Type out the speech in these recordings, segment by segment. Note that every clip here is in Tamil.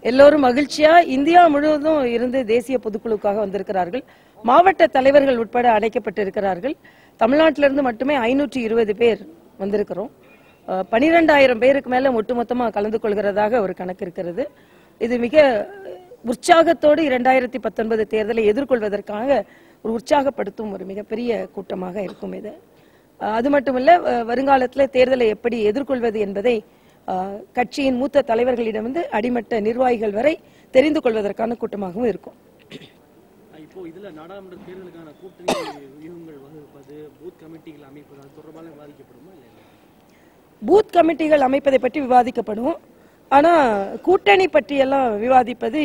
எல்லோரும் மகிழ்ச்சியா இந்தியா முழுவதும் இருந்து தேசிய பொதுக்குழுக்காக வந்திருக்கிறார்கள். மாவட்ட தலைவர்கள் உட்பட அழைக்கப்பட்டிருக்கிறார்கள். தமிழ்நாட்டிலிருந்து மட்டுமே 520 பேர் வந்திருக்கிறோம். 12,000 பேருக்கு மேல ஒட்டுமொத்தமாக கலந்து கொள்கிறதாக ஒரு கணக்கு இருக்கிறது. இது மிக உற்சாகத்தோடு 2019 தேர்தலை எதிர்கொள்வதற்காக ஒரு உற்சாகப்படுத்தும் ஒரு மிகப்பெரிய கூட்டமாக இருக்கும் இது. அது மட்டுமல்ல, வருங்காலத்தில் தேர்தலை எப்படி எதிர்கொள்வது என்பதை கட்சியின் மூத்த தலைவர்களிடமிருந்து அடிமட்ட நிர்வாகிகள் வரை தெரிந்து கொள்வதற்கான கூட்டமாகவும் இருக்கும். இப்போ இதுல நாடாளுமன்ற தேர்தலுக்கான கூட்டணி வியூகங்கள் வகுப்பது, பூத் கமிட்டிகள் அமைப்பது அது தொடர்பாக விவாதிக்கப்படுமா? பூத் கமிட்டிகள் அமைப்பதை பற்றி விவாதிக்கப்படும். ஆனா கூட்டணி பற்றியெல்லாம் விவாதிப்பது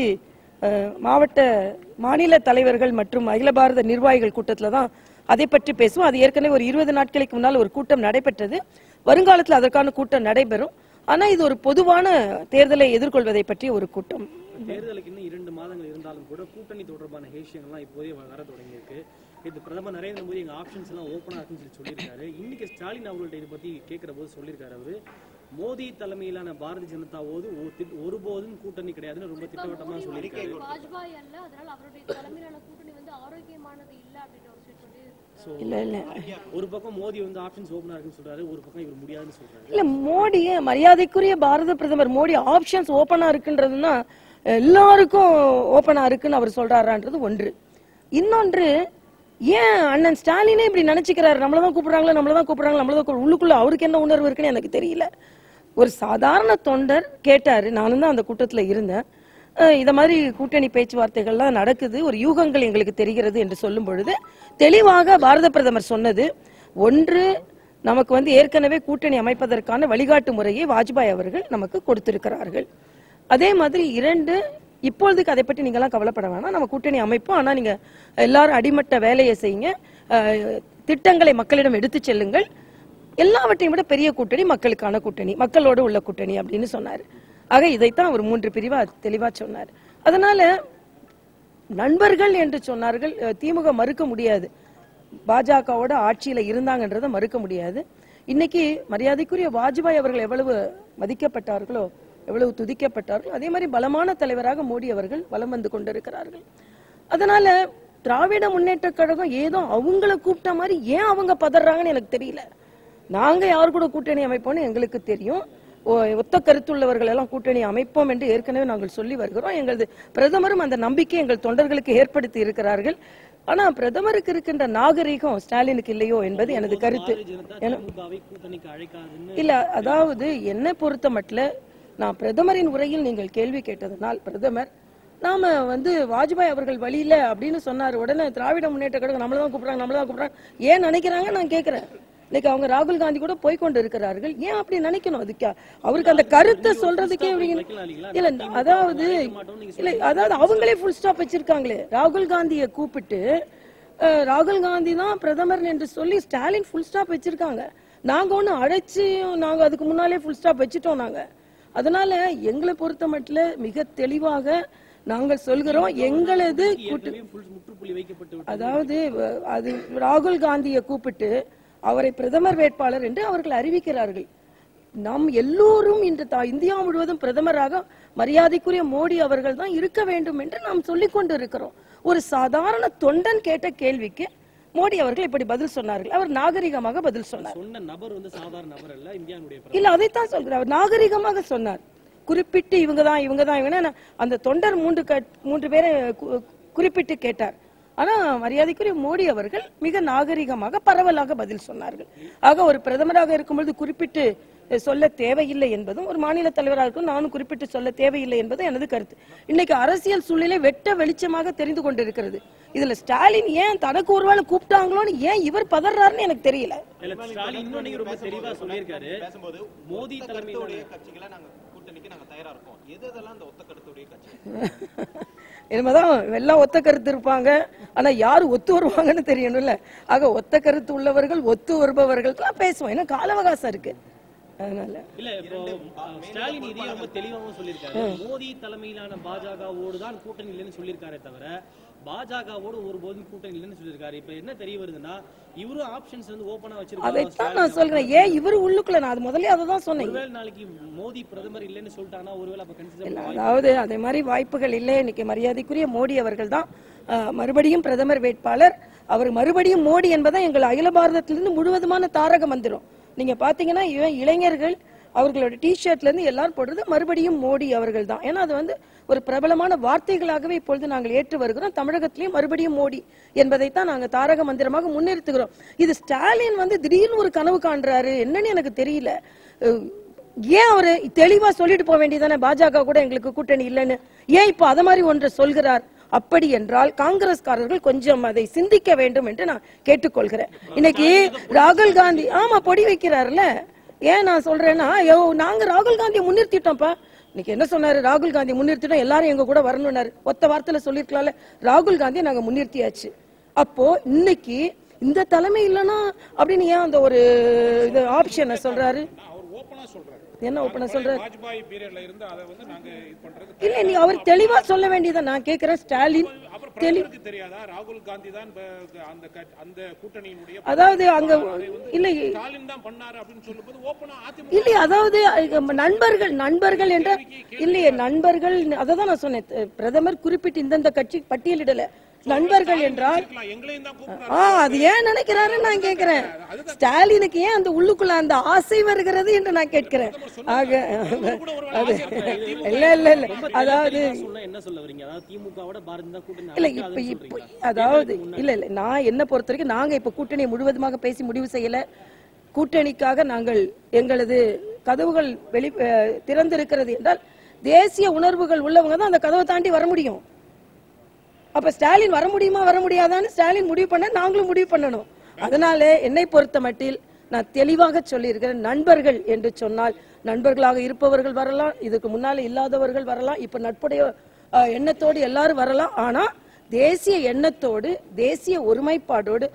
மாநில தலைவர்கள் மற்றும் அகில பாரத நிர்வாகிகள் கூட்டத்தில் தான் அதை பற்றி பேசுவோம். அது ஏற்கனவே ஒரு 20 நாட்களுக்கு முன்னால் ஒரு கூட்டம் நடைபெற்றது. வருங்காலத்தில் அதற்கான கூட்டம் நடைபெறும். ஆனா இது ஒரு பொதுவான தேர்தலை எதிர்கொள்வதை பற்றி ஒரு கூட்டம். தேர்தலுக்கு இன்னும் 2 மாதங்கள் இருந்தாலும் கூட கூட்டணி தொடர்பான விஷயங்கள்லாம் இப்போதே வர தொடங்கி இருக்கு. இது பிரதமர் நரேந்திர மோடி எங்க ஆப்ஷன்ஸ் எல்லாம் ஓப்பனா இருக்குன்னு சொல்லியிருக்காரு. இன்னைக்கு ஸ்டாலின் அவர்கள்ட்ட இதை பத்தி கேட்கிற போது சொல்லியிருக்காரு, அவரு மோடி தலைமையிலான பாரதிய ஜனதாவோடு ஒருபோதும் கூட்டணி கிடையாதுன்னு ரொம்ப திட்டவட்டமா சொல்லியிருக்காரு. ஒரு பக்கம் மோடி ஆப்ஷன்ஸ் ஓபனா இருக்குன்னு சொல்றாரு, ஒரு பக்கம் இவர் முடியாதுன்னு சொல்றாரு. இல்ல, மோடி மரியாதைக்குரிய பாரத பிரதமர் மோடி ஆப்ஷன்ஸ் ஓபனா இருக்குன்றதுன்னா எல்லாருக்கும் ஓபனா இருக்குன்னு அவர் சொல்றாரான்றது ஒன்று. இன்னொன்று, ஏன் அண்ணன் ஸ்டாலினே இப்படி நினைச்சுக்கிறாரு, நம்மளதான் கூப்பிடுறாங்களா, உள்ளுக்குள்ள அவருக்கு என்ன உணர்வு இருக்குன்னு எனக்கு தெரியல. ஒரு சாதாரண தொண்டர் கேட்டாரு, நானும் தான் அந்த கூட்டத்தில் இருந்தேன். இத மாதிரி கூட்டணி பேச்சுவார்த்தைகள்லாம் நடக்குது, ஒரு யூகங்கள் எங்களுக்கு தெரிகிறது என்று சொல்லும் பொழுது தெளிவாக பாரத பிரதமர் சொன்னது, ஒன்று, நமக்கு ஏற்கனவே கூட்டணி அமைப்பதற்கான வழிகாட்டு முறையை வாஜ்பாய் அவர்கள் நமக்கு கொடுத்திருக்கிறார்கள். அதே மாதிரி 2, இப்பொழுதுக்கு அதை பற்றி நீங்களாம் கவலைப்பட வேணாம், நம்ம கூட்டணி அமைப்போம். ஆனா நீங்க எல்லாரும் அடிமட்ட வேலையை செய்யுங்க, திட்டங்களை மக்களிடம் எடுத்து செல்லுங்கள். எல்லாவற்றையும் விட பெரிய கூட்டணி மக்களுக்கான கூட்டணி, மக்களோடு உள்ள கூட்டணி அப்படின்னு சொன்னாரு. ஆக இதைத்தான் ஒரு 3 பிரிவா தெளிவா சொன்னார். அதனால நண்பர்கள் என்று சொன்னார்கள். திமுக மறுக்க முடியாது, பாஜகவோட ஆட்சியில இருந்தாங்கன்றதை மறுக்க முடியாது. இன்னைக்கு மரியாதைக்குரிய வாஜ்பாய் அவர்கள் எவ்வளவு மதிக்கப்பட்டார்களோ, எவ்வளவு துதிக்கப்பட்டார்களோ, அதே மாதிரி பலமான தலைவராக மோடி அவர்கள் வலம் வந்து கொண்டிருக்கிறார்கள். அதனால திராவிட முன்னேற்ற கழகம் ஏதோ அவங்கள கூப்பிட்ட மாதிரி ஏன் அவங்க பதறாங்கன்னு எனக்கு தெரியல. நாங்க யார் கூட கூட்டணி அமைப்போம்னு எங்களுக்கு தெரியும். ஒத்த கருத்துள்ளவர்கள் எல்லாம் கூட்டணி அமைப்போம் என்று ஏற்கனவே நாங்கள் சொல்லி வருகிறோம். எங்களது பிரதமரும் அந்த நம்பிக்கை எங்கள் தொண்டர்களுக்கு ஏற்படுத்தி இருக்கிறார்கள். ஆனா பிரதமருக்கு இருக்கின்ற நாகரிகம் ஸ்டாலினுக்கு இல்லையோ என்பது எனது கருத்து. இல்ல, அதாவது என்னை பொறுத்த மட்டும், நான் பிரதமரின் உரையில் நீங்கள் கேள்வி கேட்டதனால் பிரதமர் நாம வாஜ்பாய் அவர்கள் வழியில அப்படின்னு சொன்னார். உடனே திராவிட முன்னேற்ற கழகம் நம்மளதான் கூப்பிடுறாங்க ஏன் நினைக்கிறாங்க நான் கேட்கிறேன். இன்னைக்கு அவங்க ராகுல் காந்தி கூட போய்கொண்டு இருக்கிறார்கள். ஏன் அப்படி நினைக்கணும்? அதுக்கு அவருக்கு அந்த கருத்தை சொல்றதுக்கே இல்ல, அதாவது அவங்களே ஃபுல் ஸ்டாப் வச்சிருக்காங்களே. ராகுல் காந்தியை கூப்பிட்டு ராகுல் காந்தி தான் பிரதமர் என்று சொல்லி ஸ்டாலின் ஃபுல் ஸ்டாப் வச்சிருக்காங்க. நாங்க ஒண்ணு அழைச்சு நாங்க அதுக்கு முன்னாலே ஃபுல் ஸ்டாப் வச்சுட்டோம் நாங்க. அதனால எங்களை பொறுத்த மட்டும் மிக தெளிவாக நாங்கள் சொல்கிறோம், எங்களது அதாவது அது ராகுல் காந்தியை கூப்பிட்டு அவரை பிரதமர் வேட்பாளர் என்று அவர்கள் அறிவிக்கிறார்கள். நாம் எல்லோரும் இன்று இந்தியா முழுவதும் பிரதமராக மரியாதைக்குரிய மோடி அவர்கள் தான் இருக்க வேண்டும் என்று நாம் சொல்லிக் கொண்டு இருக்கிறோம். ஒரு சாதாரண தொண்டன் கேட்ட கேள்விக்கு மோடி அவர்கள் இப்படி பதில் சொன்னார்கள். அவர் நாகரிகமாக பதில் சொன்னார். இல்ல, அதைத்தான் சொல்கிறார், அவர் நாகரிகமாக சொன்னார். குறிப்பிட்டு இவங்கதான் அந்த தொண்டர் 3 பேரை குறிப்பிட்டு கேட்டார். ஆனா மரியாதைக்குரிய மோடி அவர்கள் மிக நாகரிகமாக பரவலாக பதில் சொன்னார்கள். ஆக ஒரு பிரதமராக இருக்கும்பொழுது குறிப்பிட்டு சொல்ல தேவையில்லை என்பதும், ஒரு மாநில தலைவராக இருக்கும் நானும் குறிப்பிட்டு சொல்ல தேவையில்லை என்பதும் எனது கருத்து. இன்னைக்கு அரசியல் சூழ்நிலை வெட்ட வெளிச்சமாக தெரிந்து கொண்டிருக்கிறது. இதுல ஸ்டாலின் ஏன் தனக்கு ஒருவேளை கூப்பிட்டாங்களோன்னு ஏன் இவர் பதறாருன்னு எனக்கு தெரியல. மோடி தலைமையிலுடைய கட்சிகளை நாங்க கூட்டணிக்கு நாங்க தயாரா இருக்கோம், எதெல்லாம் அந்த ஒத்த கருத்துடைய கட்சி இனிமேதான் எல்லாம் ஒத்த கருத்து இருப்பாங்க. ஆனா யாரு ஒத்து வருவாங்கன்னு தெரியணும்ல. ஆக ஒத்த கருத்து உள்ளவர்கள் ஒத்து வருபவர்களுக்கு பேசுவோம். ஏன்னா கால அவகாசம் இருக்கு. அதனால இல்ல இப்போ ஸ்டாலின் இதையே ரொம்ப தெளிவாகவும் சொல்லியிருக்காரு. மோடி தலைமையிலான பாஜகவோடு தான் கூட்டணி இல்லைன்னு சொல்லியிருக்காரே தவிர பாஜகவோடு ஒருபோதும் கூட்டணி இல்லைன்னு சொல்லியிருக்காரு. இப்ப என்ன தெரிய வருதுன்னா இவரும் ஆப்ஷன்ஸ் வந்து ஓபனா வச்சிருக்காரு. அதைத்தான் நான் சொல்றேன். ஏன் இவரு உள்ளுக்குள்ள நான் அது முதல்ல அதை தான் சொன்னேன். ஒருவேளை நாளைக்கு மோடி பிரதமர் இல்லைன்னு சொல்லிட்டாங்கன்னா ஒருவேளை அப்ப கன்சிடர் அதாவது அதே மாதிரி வாய்ப்புகள் இல்லை. இன்னைக்கு மரியாதைக்குரிய மோடி அவர்கள் தான் மறுபடியும் பிரதமர் வேட்பாளர். அவர் மறுபடியும் மோடி என்பதான் எங்கள் அகில பாரதத்திலிருந்து முழுவதுமான தாரக மந்திரம். நீங்க பாத்தீங்கன்னா இளைஞர்கள் அவர்களோட டிஷர்ட்ல இருந்து எல்லாரும் போடுறது மறுபடியும் மோடி அவர்கள் தான். ஏன்னா அது வந்து ஒரு பிரபலமான வார்த்தைகளாகவே இப்பொழுது நாங்கள் ஏற்று வருகிறோம். தமிழகத்திலையும் மறுபடியும் மோடி என்பதைத்தான் நாங்க தாரக மந்திரமாக முன்னிறுத்துகிறோம். இது ஸ்டாலின் வந்து திடீர்னு ஒரு கனவு காண்றாரு என்னன்னு எனக்கு தெரியல. ஏன் அவரு தெளிவா சொல்லிட்டு போக வேண்டியதானே பாஜக கூட எங்களுக்கு கூட்டணி இல்லைன்னு? ஏன் இப்ப அத மாதிரி ஒன்றை சொல்கிறார்? அப்படி என்றால் காங்கிரஸ்காரர்கள் கொஞ்சம் அதை சிந்திக்க வேண்டும் என்று நான் கேட்டுக்கொள்கிறேன். இன்னைக்கு ராகுல் காந்தி பொடி வைக்கிறாருல, ஏன் நான் சொல்றேன்னா நாங்க ராகுல் காந்தியை முன்னிறுத்திட்டோம்ப்பா. இன்னைக்கு என்ன சொன்னாரு? ராகுல் காந்தி முன்னிறுத்திட்டோம், எல்லாரும் எங்க கூட வரணும்னாரு. ஒத்த வார்த்தையில சொல்லிருக்கலாம்ல. ராகுல் காந்தியை நாங்க முன்னிறுத்தியாச்சு. அப்போ இன்னைக்கு இந்த தலைமை இல்லைன்னா அப்படின்னு ஏன் அந்த ஒரு இது ஆப்ஷனை சொல்றாரு? என்ன ஓபனா சொல்றாரு? இல்ல நீ அவர் தெளிவா சொல்ல வேண்டியதை நான் கேக்குறேன். ஸ்டாலின் தெரியாதா ராகுல் காந்தி தான் அந்த கூட்டணியினுடைய, அதாவது அங்க இல்ல ஸ்டாலின் தான் பண்ணாரு அப்படின்னு சொல்லும்போது ஓபனா அதிமுக இல்ல, அதாவது நண்பர்கள் என்ற இல்லையே நண்பர்கள், அததான் நான் சொன்னேன். பிரதமர் குறிப்பிட்டு இந்த கட்சி பட்டியலிடல. நண்பர்கள் என்றால் அது ஏன் நினைக்கிறாரு நான் கேட்கிறேன். ஸ்டாலினுக்கு ஏன் அந்த உள்ளுக்குள்ள அந்த ஆசை வருகிறது என்று நான் கேட்கிறேன். ஆக இல்ல இல்ல இல்ல அதாவது இல்ல இப்ப அதாவது இல்ல இல்ல நான் என்ன பொறுத்த வரைக்கும் நாங்க இப்ப கூட்டணியை முழுவதுமாக பேசி முடிவு செய்யல. கூட்டணிக்காக நாங்கள் எங்களது கதவுகள் திறந்திருக்கிறது என்றால் தேசிய உணர்வுகள் உள்ளவங்க தான் அந்த கதவை தாண்டி வர முடியும். அப்ப ஸ்டாலின் வர முடியுமா வர முடியாதான்னு ஸ்டாலின் முடிவு பண்ண நாங்களும் முடிவு பண்ணணும். அதனால என்னை பொறுத்த மட்டில் நான் தெளிவாக சொல்லியிருக்கிறேன். நண்பர்கள் என்று சொன்னால் நண்பர்களாக இருப்பவர்கள் வரலாம், இதுக்கு முன்னால இல்லாதவர்கள் வரலாம், இப்ப நட்புடைய எண்ணத்தோடு எல்லாரும் வரலாம். ஆனா தேசிய எண்ணத்தோடு தேசிய ஒருமைப்பாடோடு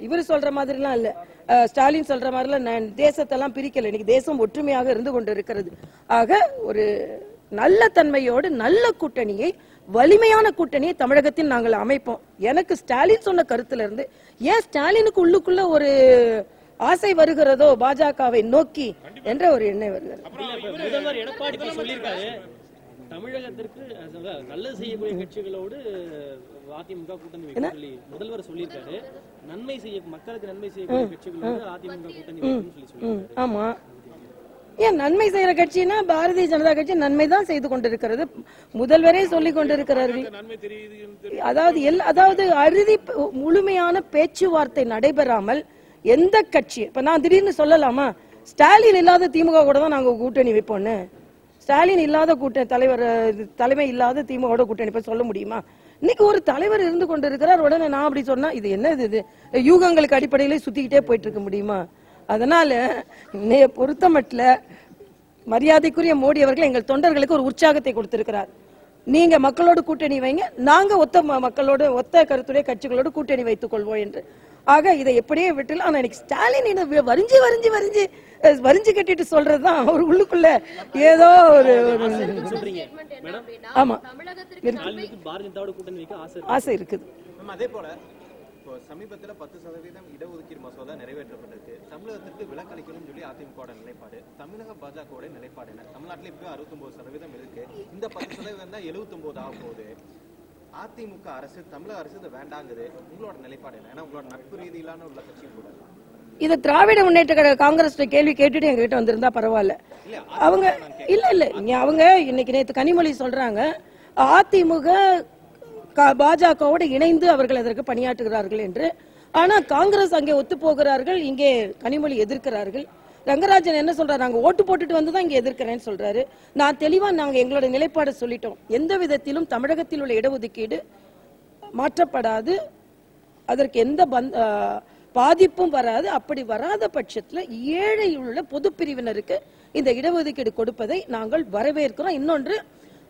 இவரு சொல்ற மாதிரிலாம் இல்ல, ஸ்டாலின் சொல்ற மாதிரிலாம் நான் தேசத்தெல்லாம் பிரிக்கல. இன்னைக்கு தேசம் ஒற்றுமையாக இருந்து கொண்டு இருக்கிறது. ஆக ஒரு நல்ல தன்மையோடு நல்ல கூட்டணியை, வலிமையான கூட்டணியை தமிழகத்தில் நாங்கள் அமைப்போம். எனக்கு ஸ்டாலின் சொன்ன கருத்துல இருந்து ஏன் ஸ்டாலினுக்கு உள்ளுக்குள்ள ஒரு ஆசை வருகிறதோ பாஜகவை நோக்கி என்ற ஒரு எண்ணம் வருகிறது. முதல்வர் எடப்பாடி சொல்லியிருக்காரு, தமிழகத்திற்கு நல்லது செய்யக்கூடிய கட்சிகளோடு அதிமுக கூட்டணி வைக்க சொல்லி முதல்வர் சொல்லியிருக்காரு. நன்மை செய்ய மக்களுக்கு நன்மை செய்யக்கூடிய கட்சிகளோடு அதிமுக கூட்டணி வைக்கணும்னு சொல்லி. ஆமா, ஏன் நன்மை செய்யற கட்சினா பாரதிய ஜனதா கட்சி நன்மை தான் செய்து கொண்டிருக்கிறது. முதல்வரே சொல்லிக் கொண்டிருக்கிறார்கள். அதாவது அறுதி முழுமையான பேச்சுவார்த்தை நடைபெறாமல் எந்த கட்சி, இப்ப நான் திடீர்னு சொல்லலாமா ஸ்டாலின் இல்லாத திமுக கூட தான் நாங்க கூட்டணி வைப்போம்னு? ஸ்டாலின் இல்லாத தலைமை இல்லாத திமுக கூட்டணி இப்ப சொல்ல முடியுமா? இன்னைக்கு ஒரு தலைவர் இருந்து கொண்டிருக்கிறார், உடனே நான் அப்படி சொன்னா இது என்ன இது யூகங்களுக்கு அடிப்படையில சுத்திக்கிட்டே போயிட்டு இருக்க முடியுமா? அதனால இன்னைய பொறுத்த மட்டும் மரியாதைக்குரிய மோடி அவர்கள் எங்கள் தொண்டர்களுக்கு ஒரு உற்சாகத்தை கொடுத்திருக்கிறார். நீங்க மக்களோடு கூட்டணி வைங்க, நாங்க மக்களோடு ஒத்த கருத்துடைய கட்சிகளோடு கூட்டணி வைத்துக் கொள்வோம் என்று. ஆக இதை எப்படியே விட்டுல. ஆனா இன்னைக்கு ஸ்டாலின் வரிஞ்சு கட்டிட்டு சொல்றதுதான் அவர் உள்ளுக்குள்ள ஏதோ ஒரு ஆமா ஆசை இருக்குது. அதே போல சமீபத்தில் 10% இடஒதுக்கீடு மசோதா நிறைவேற்றப்பட்டிருக்கு. தமிழகத்திற்கு விலக்களிக்கணும்னு சொல்லி அதிமுக நிலைப்பாடு, தமிழக பாஜக நிலைப்பாடு என்ன? தமிழ்நாட்டில் இப்போ 69% இருக்கு. இந்த 10% தான் 79 ஆக போகுது. அதிமுக அரசு, தமிழக அரசு இதை வேண்டாங்குது. உங்களோட நிலைப்பாடு என்ன? ஏன்னா உங்களோட நட்பு ரீதியிலான உள்ள கட்சி கூட இதை திராவிட முன்னேற்ற காங்கிரஸ் கேள்வி கேட்டுட்டு எங்ககிட்ட வந்திருந்தா பரவாயில்ல. அவங்க அவங்க இன்னைக்கு நேற்று கனிமொழி சொல்றாங்க அதிமுக பாஜகவோடு இணைந்து அவர்கள் அதற்கு பணியாற்றுகிறார்கள் என்று. ஆனா காங்கிரஸ் அங்கே ஒத்து போகிறார்கள், இங்கே கனிமொழி எதிர்க்கிறார்கள். ரங்கராஜன் என்ன சொல்றாரு? நாங்க ஓட்டு போட்டுட்டு வந்துதான் இங்க எதிர்க்கிறேன்னு சொல்றாரு. நான் தெளிவா நாங்க எங்களோட நிலைப்பாடு சொல்லிட்டோம். எந்த விதத்திலும் தமிழகத்தில் உள்ள இடஒதுக்கீடு மாற்றப்படாது, அதற்கு எந்த பாதிப்பும் வராது. அப்படி வராத பட்சத்துல ஏழை உள்ள பொது பிரிவினருக்கு இந்த இடஒதுக்கீடு கொடுப்பதை நாங்கள் வரவேற்கிறோம். இன்னொன்று,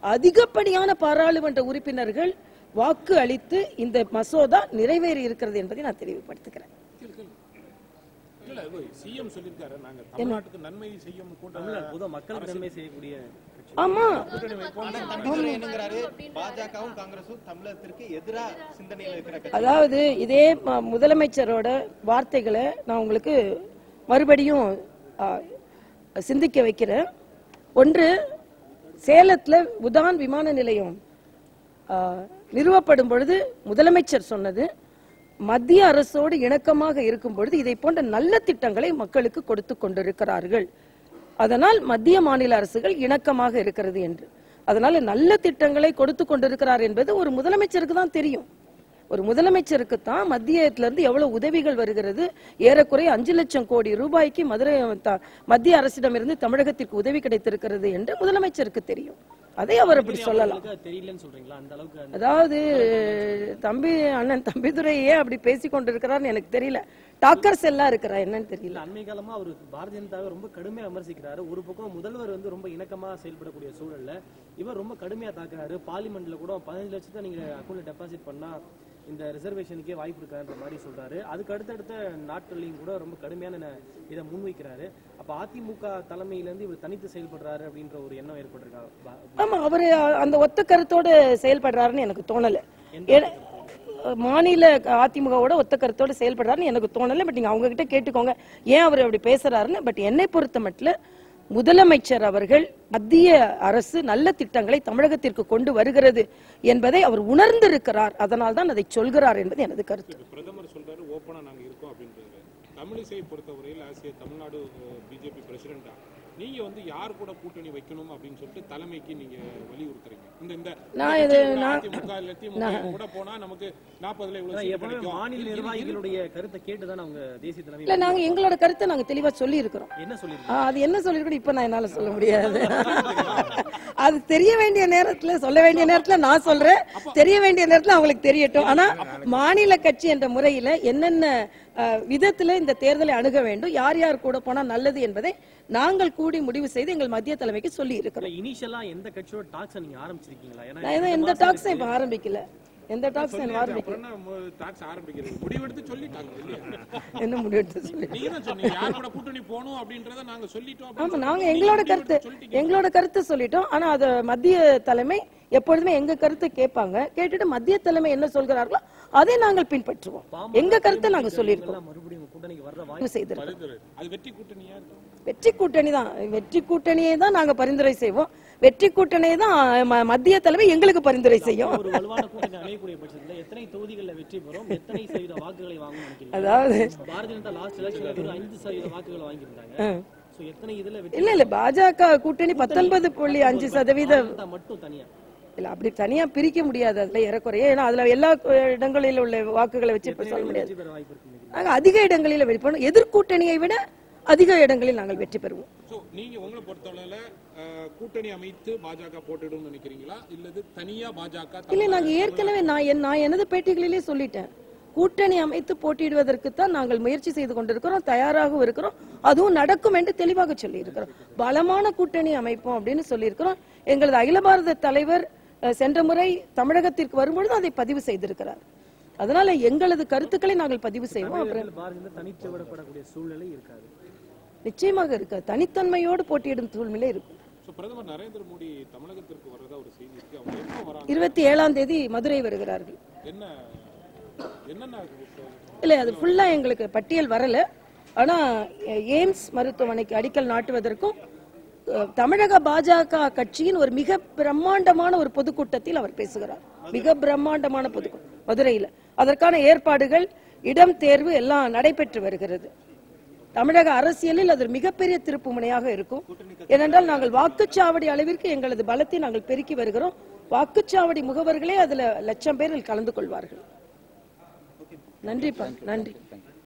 அதிகப்படியான பாராளுமன்ற உறுப்பினர்கள் வாக்கு அளித்து இந்த மசோதா நிறைவேறி இருக்கிறது என்பதை நான் தெளிவுபடுத்துகிறேன். இல்ல சிஎம் சொல்லிருக்காரு நாங்க தமிழ்நாட்டுக்கு நன்மை செய்யும் கூட்டம் பொதுவா மக்களுக்கு நன்மை செய்யக்கூடிய ஆமா, என்னங்கிறாரு, பாஜகவும் காங்கிரஸும் தமிழகத்திற்கு எதிரா சிந்தனையில இருக்கிற கட்சி. அதாவது இதே முதலமைச்சரோட வார்த்தைகளை நான் உங்களுக்கு மறுபடியும் சிந்திக்க வைக்கிறேன். ஒன்று, சேலத்துல உதான் விமான நிலையம் நிறுவப்படும் பொழுது முதலமைச்சர் சொன்னது, மத்திய அரசோடு இணக்கமாக இருக்கும் பொழுது இதை போன்ற நல்ல திட்டங்களை மக்களுக்கு கொடுத்து கொண்டிருக்கிறார்கள், அதனால் மத்திய மாநில அரசுகள் இணக்கமாக இருக்கிறது என்று. அதனால நல்ல திட்டங்களை கொடுத்து கொண்டிருக்கிறார் என்பது ஒரு முதலமைச்சருக்கு தான் தெரியும். ஒரு முதலமைச்சருக்கு தான் மத்தியத்திலிருந்து எவ்வளவு உதவிகள் வருகிறது, ஏறக்குறைய 5 லட்சம் கோடி ரூபாய்க்கு மத்திய அரசிடமிருந்து தமிழகத்திற்கு உதவி கிடைத்திருக்கிறது என்று முதலமைச்சருக்கு தெரியும். அதை அவர் அப்படி சொல்லலாம். அதாவது அண்ணன் தம்பிதுரை ஏன் அப்படி பேசி கொண்டிருக்கிறார்னு எனக்கு தெரியல. டாக்கர்ஸ் எல்லாம் இருக்கிறா என்னன்னு தெரியல. அண்மை காலமா அவர் பாரதிய ஜனதாவை ரொம்ப கடுமையா விமர்சிக்கிறாரு. ஒரு பக்கம் முதல்வர் ரொம்ப இணக்கமா செயல்படக்கூடிய சூழல்ல இவர் ரொம்ப கடுமையா தாக்குறாரு. பார்லிமெண்ட்ல கூட 15 லட்சத்தை நீங்க அக்கௌண்ட்ல டெபாசிட் பண்ணா இந்த ரிசர்வேஷனுக்கே வாய்ப்பு இருக்கான்ற மாதிரி சொல்றாரு. அதுக்கு அடுத்தடுத்த நாட்கள்லையும் கூட ரொம்ப கடுமையான இதை முன்வைக்கிறாரு. அப்ப அதிமுக தலைமையில இருந்து இவர் தனித்து செயல்படுறாரு அப்படின்ற ஒரு எண்ணம் ஏற்பட்டிருக்கா? ஆமா, அவரு அந்த ஒத்த கருத்தோட செயல்படுறாருன்னு எனக்கு தோணல. மாநில அதிமுகவோட ஒத்த கருத்தோட செயல்படுறாருன்னு எனக்கு தோணல. பட் நீங்க அவங்க கிட்ட கேட்டுக்கோங்க ஏன் அவர் அப்படி பேசுறாருன்னு. பட் என்னை பொறுத்த மட்டும் முதலமைச்சர் அவர்கள் மத்திய அரசு நல்ல திட்டங்களை தமிழகத்திற்கு கொண்டு வருகிறது என்பதை அவர் உணர்ந்திருக்கிறார், அதனால் தான் அதை சொல்கிறார் என்பது எனது கருத்து. பிரதமர் சொல்றாரு ஓப்பனா நாங்க இருக்கோம் அப்படின்றது. தமிழிசையை பொறுத்தவரையில் ஆசிய தமிழ்நாடு பிஜேபி பிரசிடண்டா நீங்க யார் கூட கூட்டணி வைக்கணும் அப்படின்னு சொல்லிட்டு தலைமைக்கு நீங்க வலியுறுத்துறீங்க. கூட போனா நமக்கு 40ல இவ்வளவு மாநில நிர்வாகிகளுடைய கருத்தை கேட்டுதான் அவங்க தேசிய தலைமை இல்ல, நாங்க எங்களோட கருத்தை நாங்க தெளிவா சொல்லி இருக்கிறோம். என்ன சொல்லிருக்கோம்? அது என்ன சொல்லிருக்கோம் இப்ப நான் என்னால சொல்ல முடியாது. அது தெரிய வேண்டிய நேரத்துல சொல்ல வேண்டிய நேரத்துல நான் சொல்றேன், தெரிய வேண்டிய நேரத்துல அவங்களுக்கு தெரியட்டும். ஆனா மாநில கட்சி என்ற முறையில என்னென்ன விதத்துல இந்த தேர்தலை அணுக வேண்டும், யார் யார் கூட போனா நல்லது என்பதை நாங்கள் கூடி முடிவு செய்து எங்கள் மத்திய தலைமைக்கு சொல்லி இருக்கிறோம். இனிஷியலா எந்த கட்சியோட டாக்ஸ் நீங்க ஆரம்பிச்சிருக்கீங்களா? நான் எந்த டாக்ஸும் இப்ப ஆரம்பிக்கல. எந்த டாக்ஸ் ஆரம்பிக்கல. முடிவெடுத்து சொல்லிட்டாங்க. என்ன முடிவெடுத்து சொல்லி நீங்க தான் சொன்னீங்க யார் கூட கூட்டணி போணும் அப்படின்றத நாங்க சொல்லிட்டோம். ஆமா, நாங்க எங்களோட கருத்து சொல்லிட்டோம். ஆனா அது மத்திய தலைமை எப்பொழுதுமே எங்க கருத்தை கேட்பாங்க. கேட்டுட்டு மத்திய தலைமை என்ன சொல்கிறார்களோ அதை நாங்கள் பின்பற்றுவோம். எங்க கருத்தை நாங்க சொல்லியிருக்கோம். வெற்றி கூட்டணி தான், வெற்றி கூட்டணியை தான் நாங்க பரிந்துரை செய்வோம். வெற்றி கூட்டணியை தான் மத்திய தலைமை எங்களுக்கு பரிந்துரை செய்யும். அதாவது இல்ல இல்ல பாஜக கூட்டணி 19.5% மட்டும் தனியா இல்ல, அப்படி தனியா பிரிக்க முடியாது. அதுல ஏறக்குறைய ஏன்னா அதுல எல்லா இடங்களில் உள்ள வாக்குகளை வச்சு சொல்ல முடியாது. நாங்க அதிக இடங்களில் வெற்றி பெறுவோம். எதிர்கூட்டணியை விட அதிக இடங்களில் நாங்கள் வெற்றி பெறுவோம். நீங்க உங்களை பொறுத்தவரையில கூட்டணி அமைத்து பாஜக போட்டிடும் நினைக்கிறீங்களா இல்லது தனியா பாஜக? இல்ல, நாங்க ஏற்கனவே நான் எனது பேட்டிகளிலே சொல்லிட்டேன், கூட்டணி அமைத்து போட்டியிடுவதற்கு தான் நாங்கள் முயற்சி செய்து கொண்டிருக்கிறோம், தயாராகவும் இருக்கிறோம், அதுவும் நடக்கும் என்று தெளிவாக சொல்லி இருக்கிறோம். பலமான கூட்டணி அமைப்போம் அப்படின்னு சொல்லி இருக்கிறோம். எங்களது அகில பாரத தலைவர் சென்ற முறை தமிழகத்திற்கு வரும்பொழுது அதை பதிவு செய்திருக்கிறார். அதனால எங்களது கருத்துக்களை நாங்கள் பதிவு செய்வோம். அப்புறம் சூழ்நிலை இருக்காது, நிச்சயமாக இருக்காது. தனித்தன்மையோடு போட்டியிடும் சூழ்நிலை இருக்கும். பிரதமர் நரேந்திர மோடி தமிழகத்திற்கு வரதா ஒரு செய்தி இருக்கு. அவங்க எப்போ வராங்க? 27ஆம் தேதி மதுரை வருகிறார்கள். என்னென்ன இல்ல, அது ஃபுல்லா எங்களுக்கு பட்டியல் வரல. ஆனா எய்ம்ஸ் மருத்துவமனைக்கு அடிக்கல் நாட்டுவதற்கும் தமிழக பாஜக கட்சியின் ஒரு மிக பிரம்மாண்டமான ஒரு பொதுக்கூட்டத்தில் அவர் பேசுகிறார். மிக பிரம்மாண்டமான பொதுக்கூட்டம் மதுரையில். அதற்கான ஏற்பாடுகள், இடம் தேர்வு எல்லாம் நடைபெற்று வருகிறது. தமிழக அரசியலில் அது மிகப்பெரிய திருப்பு முனையாக இருக்கும். ஏனென்றால் நாங்கள் வாக்குச்சாவடி அளவிற்கு எங்களது பலத்தை நாங்கள் பெருக்கி வருகிறோம். வாக்குச்சாவடி முகவர்களே அதுல 1,00,000 பேரில் கலந்து கொள்வார்கள். நன்றிப்பா, நன்றி.